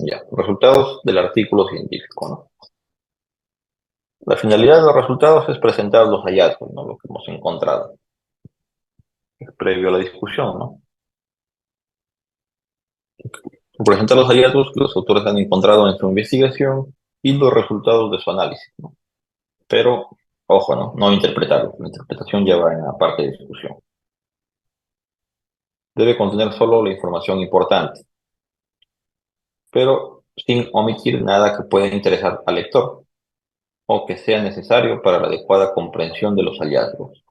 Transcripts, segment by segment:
Ya, resultados del artículo científico, ¿no? La finalidad de los resultados es presentar los hallazgos, ¿no? Lo que hemos encontrado, previo a la discusión, ¿no? Presentar los hallazgos que los autores han encontrado en su investigación y los resultados de su análisis, ¿no? Pero, ojo, ¿no? No interpretarlos. La interpretación ya va en la parte de discusión. Debe contener solo la información importante, pero sin omitir nada que pueda interesar al lector o que sea necesario para la adecuada comprensión de los hallazgos.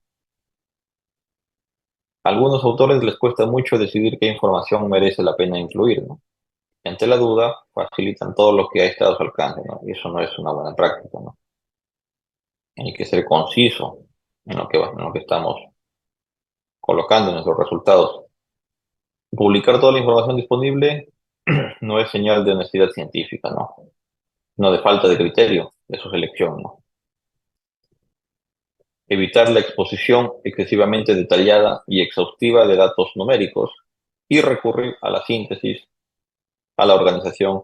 A algunos autores les cuesta mucho decidir qué información merece la pena incluir, ¿no? Y ante la duda, facilitan todo lo que ha estado a su alcance, ¿no? Y eso no es una buena práctica, ¿no? Hay que ser conciso en lo que estamos colocando en nuestros resultados. Publicar toda la información disponible no es señal de honestidad científica, ¿no? No de falta de criterio de su selección, ¿no? Evitar la exposición excesivamente detallada y exhaustiva de datos numéricos y recurrir a la síntesis, a la organización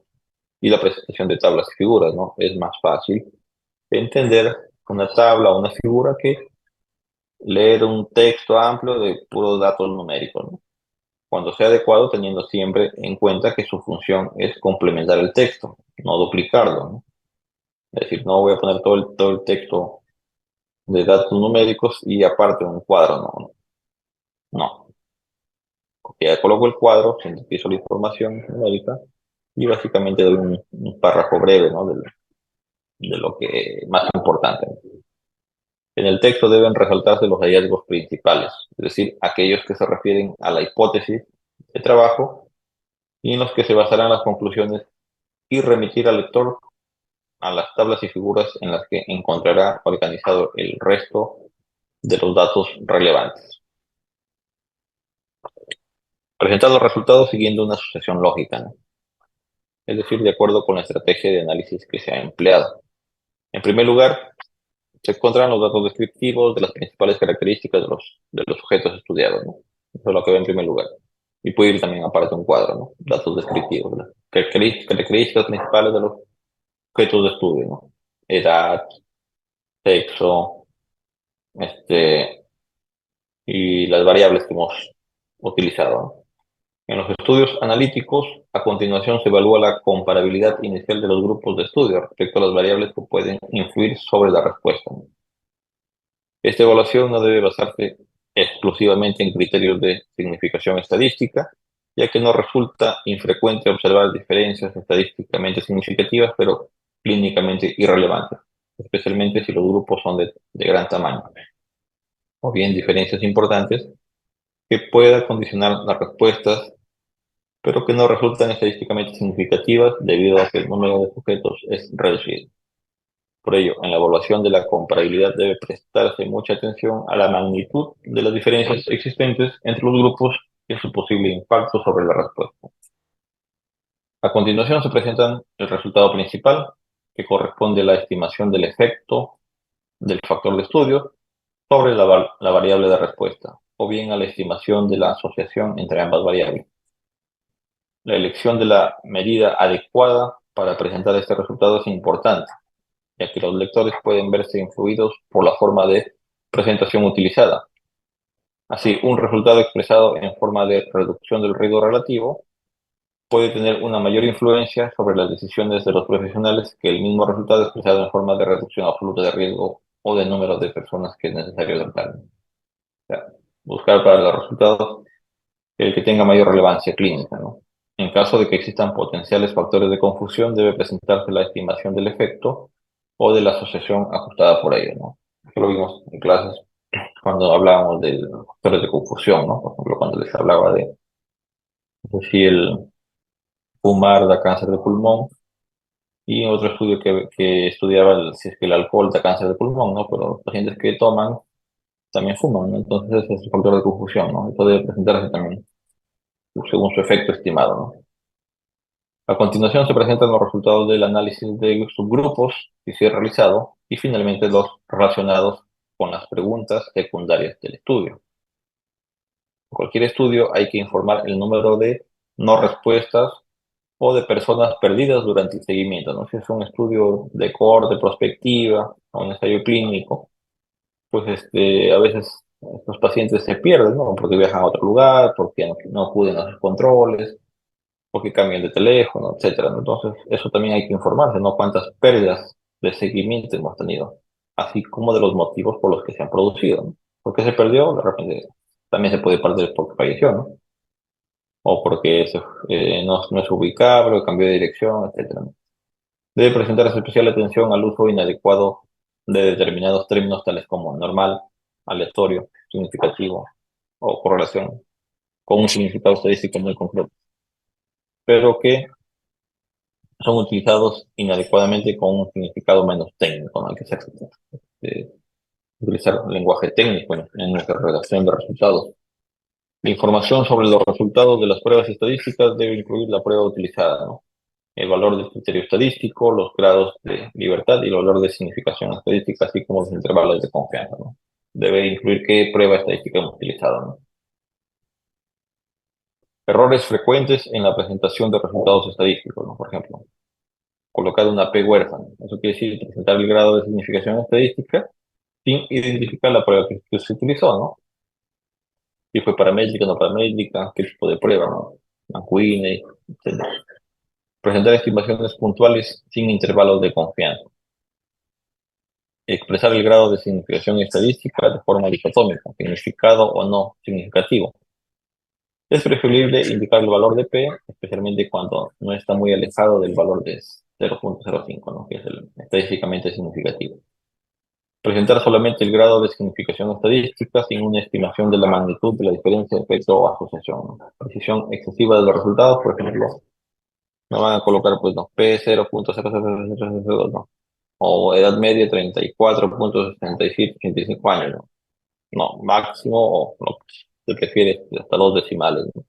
y la presentación de tablas y figuras, ¿no? Es más fácil entender una tabla o una figura que leer un texto amplio de puros datos numéricos, ¿no? Cuando sea adecuado, teniendo siempre en cuenta que su función es complementar el texto, no duplicarlo, ¿no? Es decir, no voy a poner todo el texto de datos numéricos y aparte un cuadro, no, no. Porque ya coloco el cuadro, sintetizo la información numérica y básicamente doy un párrafo breve, ¿no? De lo que más importante. En el texto deben resaltarse los hallazgos principales, es decir, aquellos que se refieren a la hipótesis de trabajo y en los que se basarán las conclusiones y remitir al lector a las tablas y figuras en las que encontrará organizado el resto de los datos relevantes. Presentar los resultados siguiendo una asociación lógica, ¿no? Es decir, de acuerdo con la estrategia de análisis que se ha empleado. En primer lugar, se encuentran los datos descriptivos de las principales características de los sujetos estudiados, ¿no? Eso es lo que va en primer lugar. Y puede ir también aparte un cuadro, ¿no? Datos descriptivos, ¿no? Características principales de los sujetos de estudio, ¿no? Edad, sexo, y las variables que hemos utilizado, ¿no? En los estudios analíticos, a continuación se evalúa la comparabilidad inicial de los grupos de estudio respecto a las variables que pueden influir sobre la respuesta, ¿no? Esta evaluación no debe basarse exclusivamente en criterios de significación estadística, ya que no resulta infrecuente observar diferencias estadísticamente significativas, pero clínicamente irrelevantes, especialmente si los grupos son de gran tamaño, o bien diferencias importantes que puedan condicionar las respuestas, pero que no resultan estadísticamente significativas debido a que el número de sujetos es reducido. Por ello, en la evaluación de la comparabilidad debe prestarse mucha atención a la magnitud de las diferencias existentes entre los grupos y a su posible impacto sobre la respuesta. A continuación se presentan el resultado principal, que corresponde a la estimación del efecto del factor de estudio sobre la variable de respuesta, o bien a la estimación de la asociación entre ambas variables. La elección de la medida adecuada para presentar este resultado es importante, ya que los lectores pueden verse influidos por la forma de presentación utilizada. Así, un resultado expresado en forma de reducción del riesgo relativo puede tener una mayor influencia sobre las decisiones de los profesionales que el mismo resultado expresado en forma de reducción absoluta de riesgo o de número de personas que es necesario tratar. O sea, buscar para los resultados el que tenga mayor relevancia clínica, ¿no? En caso de que existan potenciales factores de confusión, debe presentarse la estimación del efecto o de la asociación ajustada por ello, ¿no? Esto lo vimos en clases cuando hablábamos de los factores de confusión, ¿no? Por ejemplo, cuando les hablaba de si el fumar da cáncer de pulmón y otro estudio que estudiaba si es que el alcohol da cáncer de pulmón, ¿no? Pero los pacientes que toman también fuman, ¿no? Entonces ese es el factor de confusión, ¿no? Esto debe presentarse también según su efecto estimado, ¿no? A continuación se presentan los resultados del análisis de subgrupos que se ha realizado y finalmente los relacionados con las preguntas secundarias del estudio. En cualquier estudio hay que informar el número de no respuestas o de personas perdidas durante el seguimiento, ¿no? Si es un estudio de corte, prospectiva o un ensayo clínico, pues a veces estos pacientes se pierden, ¿no? Porque viajan a otro lugar, porque no acuden a sus controles, porque cambian de teléfono, etcétera, ¿no? Entonces, eso también hay que informarse, ¿no? Cuántas pérdidas de seguimiento hemos tenido, así como de los motivos por los que se han producido, ¿no? ¿Por qué se perdió? De repente también se puede perder porque falleció, ¿no? O porque no es ubicable, o cambió de dirección, etcétera, ¿no? Debe presentarse especial atención al uso inadecuado de determinados términos tales como normal, aleatorio, significativo o correlación, con un significado estadístico muy concreto, pero que son utilizados inadecuadamente con un significado menos técnico, no hay que ser, eh, utilizar un lenguaje técnico en nuestra redacción de resultados. La información sobre los resultados de las pruebas estadísticas debe incluir la prueba utilizada, ¿no? El valor del criterio estadístico, los grados de libertad y el valor de significación estadística, así como los intervalos de confianza, ¿no? Debe incluir qué prueba estadística hemos utilizado, ¿no? Errores frecuentes en la presentación de resultados estadísticos, ¿no? Por ejemplo, colocar una P huérfana. Eso quiere decir presentar el grado de significación estadística sin identificar la prueba que se utilizó, ¿no? Si fue paramétrica, no paramétrica, qué tipo de prueba, ¿no? McQueen, etc. Presentar estimaciones puntuales sin intervalos de confianza. Expresar el grado de significación estadística de forma dicotómica, significado o no significativo. Es preferible indicar el valor de P, especialmente cuando no está muy alejado del valor de 0,05, ¿no? Que es el estadísticamente significativo. Presentar solamente el grado de significación estadística sin una estimación de la magnitud de la diferencia de efecto o asociación, ¿no? Precisión excesiva de los resultados, por ejemplo, no van a colocar, pues, no, P 0,00002, ¿no? O edad media 34,6785 años, ¿no? No, máximo o lo que se prefiere hasta dos decimales, ¿no?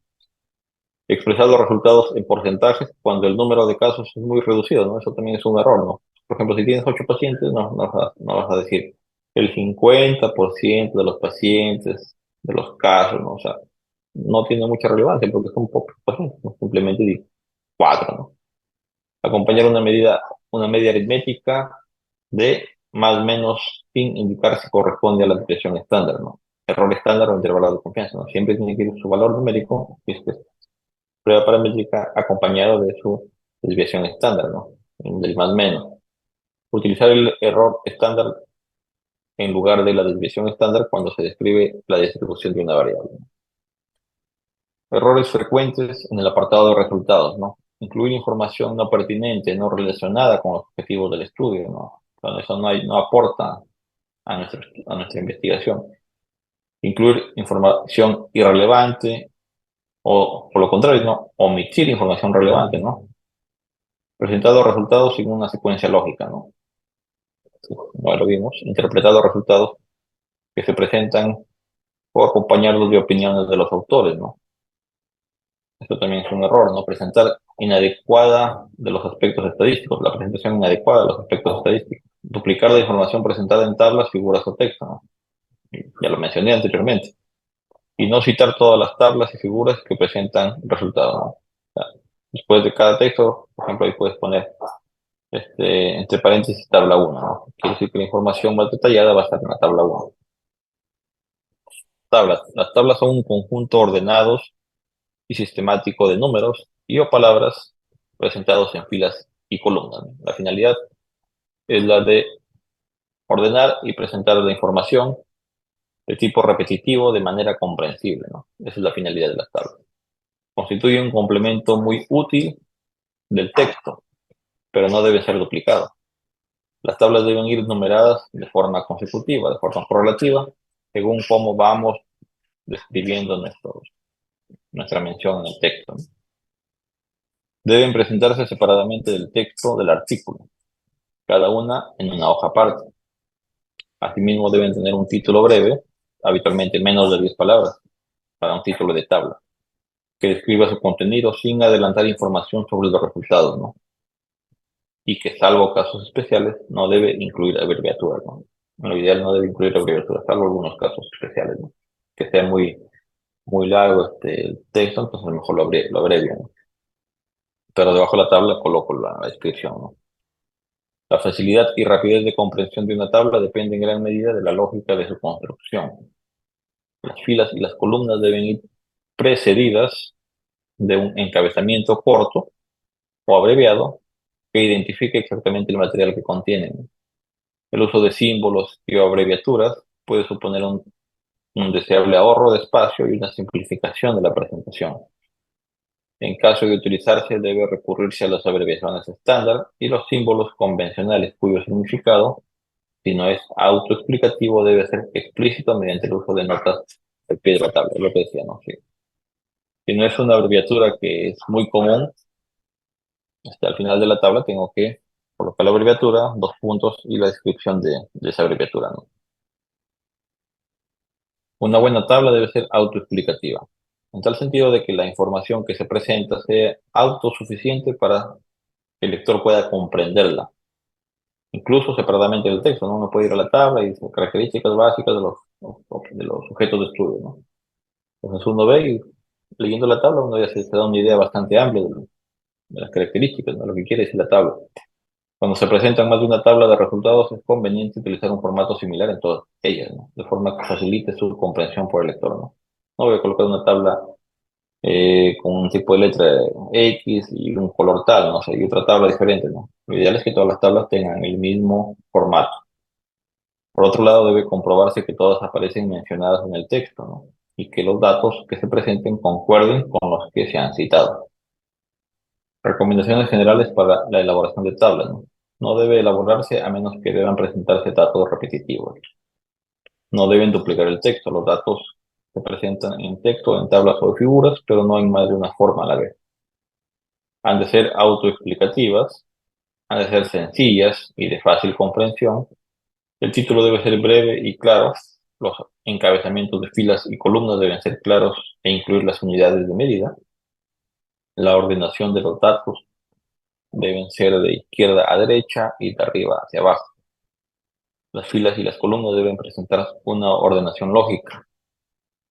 Expresar los resultados en porcentajes cuando el número de casos es muy reducido, ¿no? Eso también es un error, ¿no? Por ejemplo, si tienes 8 pacientes, no vas a decir el 50% de los pacientes, de los casos, ¿no? O sea, no tiene mucha relevancia porque son pocos pacientes, ¿no? Simplemente di 4, ¿no? Acompañar una media aritmética de más o menos sin indicar si corresponde a la desviación estándar, ¿no? Error estándar o intervalo de confianza, ¿no? Siempre tiene que ir su valor numérico, que es prueba paramétrica, acompañado de su desviación estándar, ¿no? Del más menos. Utilizar el error estándar en lugar de la desviación estándar cuando se describe la distribución de una variable. Errores frecuentes en el apartado de resultados, ¿no? Incluir información no pertinente, no relacionada con los objetivos del estudio, ¿no? Cuando eso no aporta a nuestra investigación. Incluir información irrelevante o, por lo contrario, ¿no? Omitir información relevante, ¿no? Presentar los resultados sin una secuencia lógica, ¿no? No lo vimos. Interpretar los resultados que se presentan o acompañarlos de opiniones de los autores, ¿no? Esto también es un error, ¿no? Presentar inadecuada de los aspectos estadísticos, la presentación inadecuada de los aspectos estadísticos. Duplicar la información presentada en tablas, figuras o texto, ¿no? Ya lo mencioné anteriormente. Y no citar todas las tablas y figuras que presentan resultados, ¿no? O sea, después de cada texto, por ejemplo, ahí puedes poner entre paréntesis tabla 1, ¿no? Quiere decir que la información más detallada va a estar en la tabla 1. Tablas. Las tablas son un conjunto ordenados y sistemático de números y o palabras presentados en filas y columnas, ¿no? La finalidad es la de ordenar y presentar la información de tipo repetitivo de manera comprensible, ¿no? Esa es la finalidad de las tablas. Constituye un complemento muy útil del texto, pero no debe ser duplicado. Las tablas deben ir numeradas de forma consecutiva, de forma correlativa, según cómo vamos describiendo nuestra mención en el texto, ¿no? Deben presentarse separadamente del texto del artículo, cada una en una hoja aparte. Asimismo, deben tener un título breve, habitualmente menos de 10 palabras, para un título de tabla, que describa su contenido sin adelantar información sobre los resultados, ¿no? Y que, salvo casos especiales, no debe incluir abreviaturas, ¿no? En lo ideal no debe incluir abreviaturas, salvo algunos casos especiales, ¿no? Que sea muy largo el texto, entonces a lo mejor lo abrevio, ¿no? pero debajo de la tabla coloco la descripción, ¿no? La facilidad y rapidez de comprensión de una tabla depende en gran medida de la lógica de su construcción. Las filas y las columnas deben ir precedidas de un encabezamiento corto o abreviado que identifique exactamente el material que contienen. El uso de símbolos y abreviaturas puede suponer un deseable ahorro de espacio y una simplificación de la presentación. En caso de utilizarse, debe recurrirse a las abreviaciones estándar y los símbolos convencionales cuyo significado, si no es autoexplicativo, debe ser explícito mediante el uso de notas al pie de la tabla, es lo que decía, ¿no? Sí. Si no es una abreviatura que es muy común, hasta el final de la tabla tengo que colocar la abreviatura, dos puntos y la descripción de esa abreviatura, ¿no? Una buena tabla debe ser autoexplicativa, en tal sentido de que la información que se presenta sea autosuficiente para que el lector pueda comprenderla, incluso separadamente del texto, ¿no? Uno puede ir a la tabla y dice características básicas de los sujetos de estudio, ¿no? Entonces uno ve y leyendo la tabla uno ya se da una idea bastante amplia de las características, ¿no? Lo que quiere decir la tabla. Cuando se presentan más de una tabla de resultados es conveniente utilizar un formato similar en todas ellas, ¿no? De forma que facilite su comprensión por el lector, ¿no? No voy a colocar una tabla con un tipo de letra X y un color tal, no sé, y otra tabla diferente, ¿no? Lo ideal es que todas las tablas tengan el mismo formato. Por otro lado, debe comprobarse que todas aparecen mencionadas en el texto, ¿no? Y que los datos que se presenten concuerden con los que se han citado. Recomendaciones generales para la elaboración de tablas, ¿no? No debe elaborarse a menos que deban presentarse datos repetitivos. No deben duplicar el texto. Los datos se presentan en texto, en tablas o figuras, pero no en más de una forma a la vez. Han de ser autoexplicativas, han de ser sencillas y de fácil comprensión. El título debe ser breve y claro. Los encabezamientos de filas y columnas deben ser claros e incluir las unidades de medida. La ordenación de los datos deben ser de izquierda a derecha y de arriba hacia abajo. Las filas y las columnas deben presentar una ordenación lógica.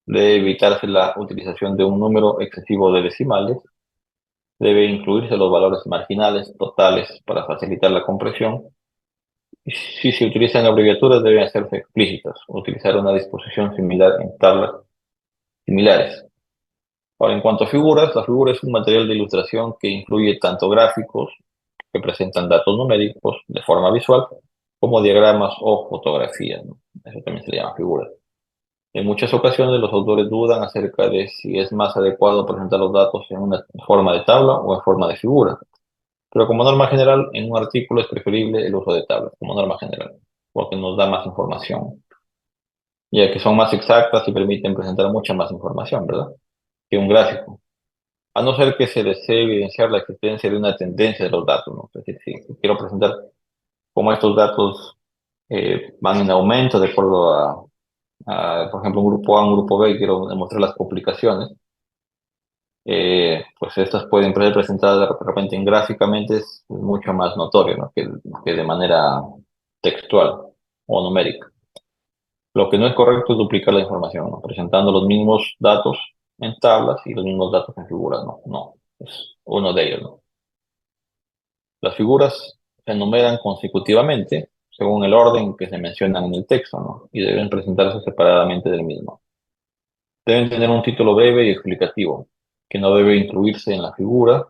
Debe evitarse la utilización de un número excesivo de decimales. Debe incluirse los valores marginales totales para facilitar la comprensión. Y si se utilizan abreviaturas, deben hacerse explícitas. Utilizar una disposición similar en tablas similares. Ahora, en cuanto a figuras, la figura es un material de ilustración que incluye tanto gráficos que presentan datos numéricos de forma visual, como diagramas o fotografías, ¿no? Eso también se le llama figura. En muchas ocasiones los autores dudan acerca de si es más adecuado presentar los datos en una forma de tabla o en forma de figura. Pero como norma general, en un artículo es preferible el uso de tablas, como norma general, porque nos da más información, ya que son más exactas y permiten presentar mucha más información, ¿verdad? Que un gráfico. A no ser que se desee evidenciar la existencia de una tendencia de los datos, ¿no? Es decir, si quiero presentar cómo estos datos van en aumento de acuerdo por ejemplo, un grupo A, un grupo B, y quiero demostrar las complicaciones, pues estas pueden ser presentadas de repente en gráficamente, es mucho más notorio, ¿no? Que de manera textual o numérica. Lo que no es correcto es duplicar la información, ¿no? Presentando los mismos datos en tablas y los mismos datos en figuras, no, no, es uno de ellos, ¿no? Las figuras se enumeran consecutivamente según el orden que se mencionan en el texto, ¿no? Y deben presentarse separadamente del mismo. Deben tener un título breve y explicativo, que no debe incluirse en la figura,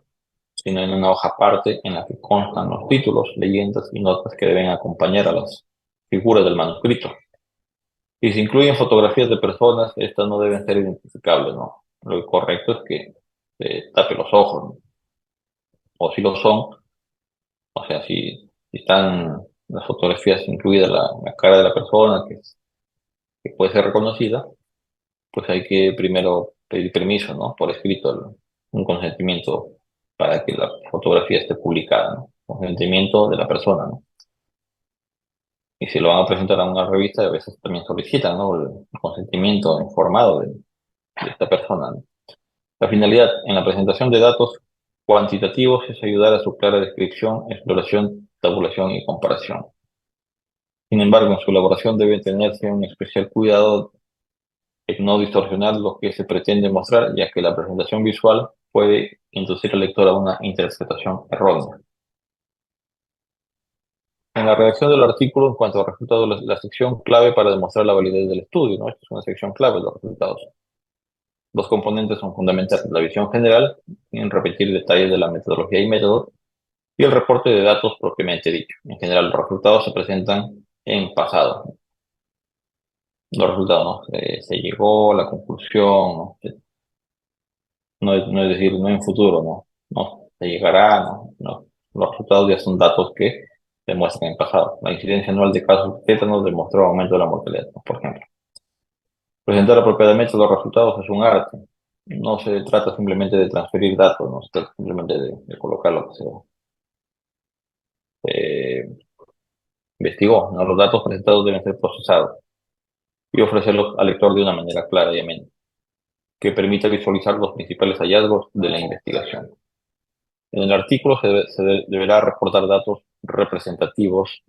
sino en una hoja aparte en la que constan los títulos, leyendas y notas que deben acompañar a las figuras del manuscrito. Si se incluyen fotografías de personas, estas no deben ser identificables, ¿no? Lo correcto es que se tape los ojos, ¿no? O si lo son, o sea, si están las fotografías incluidas la cara de la persona que puede ser reconocida, pues hay que primero pedir permiso, ¿no? Por escrito, un consentimiento para que la fotografía esté publicada, ¿no? Consentimiento de la persona, ¿no? Y si lo van a presentar a una revista, a veces también solicitan, ¿no? El consentimiento informado de esta persona, ¿no? La finalidad en la presentación de datos cuantitativos es ayudar a su clara descripción, exploración, tabulación y comparación. Sin embargo, en su elaboración debe tenerse un especial cuidado en no distorsionar lo que se pretende mostrar, ya que la presentación visual puede inducir al lector a una interpretación errónea. En la redacción del artículo, en cuanto a resultados, la sección clave para demostrar la validez del estudio, ¿no? Esta es una sección clave de los resultados. Los componentes son fundamentales: la visión general, en repetir detalles de la metodología y método, y el reporte de datos propiamente dicho. En general, los resultados se presentan en pasado. Los resultados, ¿no? Se llegó a la conclusión, ¿no? No es decir, no en futuro, ¿no? No, se llegará, ¿no? No. Los resultados ya son datos que demuestran en pasado. La incidencia anual de casos de tétanos demostró aumento de la mortalidad, ¿no? Por ejemplo. Presentar apropiadamente los resultados es un arte. No se trata simplemente de transferir datos, no se trata simplemente de colocar lo que se investigó, ¿no? Los datos presentados deben ser procesados y ofrecerlos al lector de una manera clara y amena, que permita visualizar los principales hallazgos de la investigación. En el artículo deberá reportar datos representativos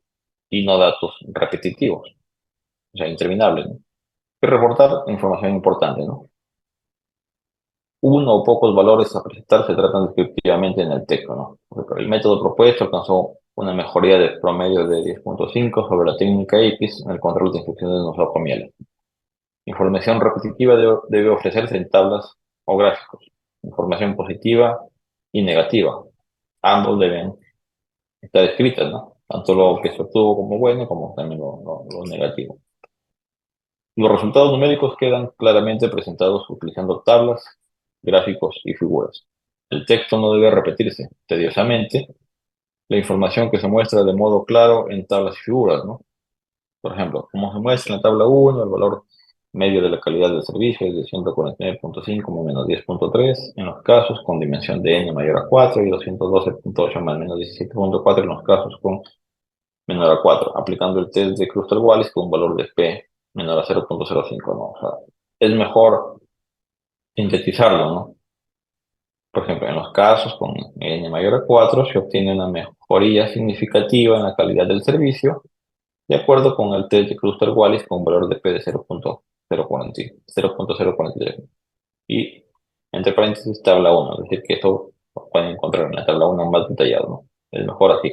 y no datos repetitivos, o sea, interminables, ¿no? Que reportar información importante, ¿no? Uno o pocos valores a presentar se tratan descriptivamente en el texto, ¿no? El método propuesto alcanzó una mejoría de promedio de 10.5 sobre la técnica X en el control de infecciones nosocomiales. Información repetitiva debe ofrecerse en tablas o gráficos. Información positiva y negativa. Ambos deben estar escritas, ¿no? Tanto lo que se obtuvo como bueno como también lo negativo. Los resultados numéricos quedan claramente presentados utilizando tablas, gráficos y figuras. El texto no debe repetirse tediosamente. La información que se muestra de modo claro en tablas y figuras, ¿no? Por ejemplo, como se muestra en la tabla 1, el valor medio de la calidad del servicio es de 149.5 más menos 10.3 en los casos con dimensión de n mayor a 4 y 212.8 más menos 17.4 en los casos con menor a 4, aplicando el test de Cluster-Wallis con un valor de p menor a 0.05, ¿no? O sea, es mejor sintetizarlo, ¿no? Por ejemplo, en los casos con n mayor a 4 se obtiene una mejoría significativa en la calidad del servicio de acuerdo con el test de Cluster-Wallis con un valor de p de 0.043. Y entre paréntesis tabla 1, es decir, que esto lo pueden encontrar en la tabla 1 más detallado, ¿no? Es mejor así.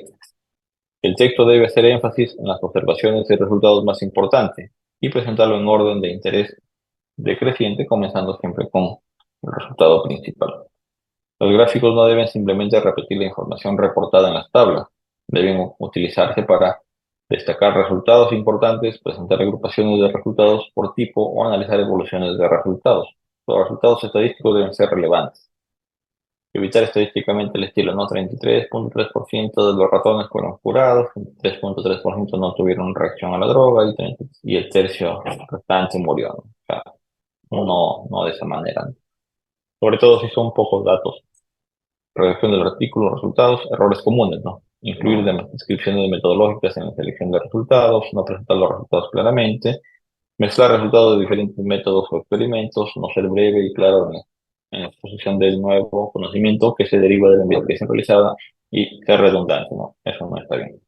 El texto debe hacer énfasis en las observaciones y resultados más importantes y presentarlo en orden de interés decreciente, comenzando siempre con el resultado principal. Los gráficos no deben simplemente repetir la información reportada en las tablas, deben utilizarse para destacar resultados importantes, presentar agrupaciones de resultados por tipo o analizar evoluciones de resultados. Los resultados estadísticos deben ser relevantes. Evitar estadísticamente el estilo, ¿no? 33.3% de los ratones fueron curados, 3.3% no tuvieron reacción a la droga y el tercio restante murió, ¿no? O sea, no de esa manera, ¿no? Sobre todo si son pocos datos. Redacción del artículo, resultados, errores comunes, ¿no? Incluir descripciones metodológicas en la selección de resultados, no presentar los resultados claramente, mezclar resultados de diferentes métodos o experimentos, no ser breve y claro en la exposición del nuevo conocimiento que se deriva de la investigación realizada y ser redundante, ¿no? Eso no está bien.